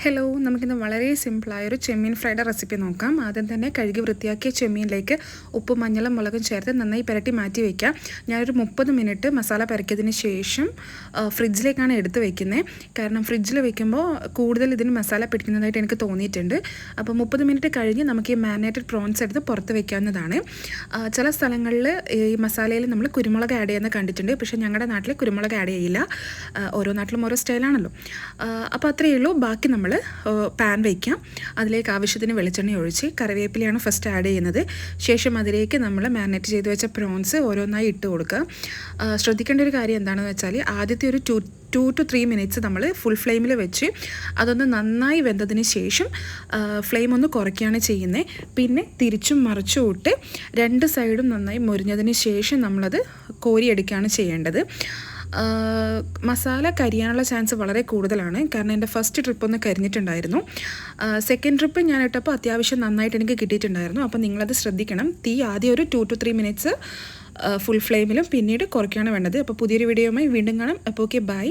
Hello, നമുക്കിന്ന് വളരെ സിമ്പിളായൊരു ചെമ്മീൻ fried recipe നോക്കാം. ആദ്യം തന്നെ കഴുകി വൃത്തിയാക്കിയ ചെമ്മീനിലേക്ക് ഉപ്പും മഞ്ഞളും മുളകും ചേർത്ത് നന്നായി പുരട്ടി മാറ്റി വയ്ക്കാം. ഞാനൊരു 30 മിനിറ്റ് മസാല പുരക്കിയതിന് ശേഷം ഫ്രിഡ്ജിലേക്കാണ് എടുത്ത് വയ്ക്കുന്നത്. കാരണം ഫ്രിഡ്ജിൽ വയ്ക്കുമ്പോൾ കൂടുതൽ ഇതിന് മസാല പിടിക്കുന്നതായിട്ട് എനിക്ക് തോന്നിയിട്ടുണ്ട്. അപ്പോൾ 30 മിനിറ്റ് കഴിഞ്ഞ് നമുക്ക് ഈ മാരിനേറ്റഡ് പ്രോൺസ് എടുത്ത് പുറത്ത് വയ്ക്കാവുന്നതാണ്. ചില സ്ഥലങ്ങളിൽ ഈ മസാലയിൽ നമ്മൾ കുരുമുളക് ആഡ് ചെയ്യുന്നത് കണ്ടിട്ടുണ്ട്. പക്ഷേ ഞങ്ങളുടെ നാട്ടിൽ കുരുമുളക് ആഡ് ചെയ്യില്ല. ഓരോ നാട്ടിലും ഓരോ സ്റ്റൈലാണല്ലോ. അപ്പോൾ അത്രയേ ഉള്ളൂ. ബാക്കി നമ്മൾ പാൻ വയ്ക്കാം. അതിലേക്ക് ആവശ്യത്തിന് വെളിച്ചെണ്ണ ഒഴിച്ച് കറിവേപ്പിലയാണ് ഫസ്റ്റ് ആഡ് ചെയ്യുന്നത്. ശേഷം അതിലേക്ക് നമ്മൾ മാരിനേറ്റ് ചെയ്ത് വെച്ച പ്രോൺസ് ഓരോന്നായി ഇട്ട് കൊടുക്കുക. ശ്രദ്ധിക്കേണ്ട ഒരു കാര്യം എന്താണെന്ന് വെച്ചാൽ ആദ്യത്തെ ഒരു 2 to 3 മിനിറ്റ്സ് നമ്മൾ ഫുൾ ഫ്ലെയിമിൽ വെച്ച് അതൊന്ന് നന്നായി വെന്തതിന് ശേഷം ഫ്ലെയിം ഒന്ന് കുറയ്ക്കുകയാണ് ചെയ്യുന്നത്. പിന്നെ തിരിച്ചും മറിച്ചും ഇട്ട് 2 സൈഡും നന്നായി മുരിഞ്ഞതിന് ശേഷം നമ്മളത് കോരിയെടുക്കുകയാണ് ചെയ്യേണ്ടത്. മസാല കരിയാനുള്ള ചാൻസ് വളരെ കൂടുതലാണ്. കാരണം എൻ്റെ ഫസ്റ്റ് ട്രിപ്പ് ഒന്ന് കരിഞ്ഞിട്ടുണ്ടായിരുന്നു. സെക്കൻഡ് ട്രിപ്പ് ഞാൻ ഇട്ടപ്പോൾ അത്യാവശ്യം നന്നായിട്ട് എനിക്ക് കിട്ടിയിട്ടുണ്ടായിരുന്നു. അപ്പോൾ നിങ്ങളത് ശ്രദ്ധിക്കണം. തീ ആദ്യം ഒരു 2 to 3 മിനിറ്റ്സ് ഫുൾ ഫ്ലെയിമിലും പിന്നീട് കുറയ്ക്കുകയാണ് വേണ്ടത്. അപ്പോൾ പുതിയൊരു വീഡിയോയുമായി വീണ്ടും കാണാം. അപ്പോൾ ഓക്കെ, ബൈ.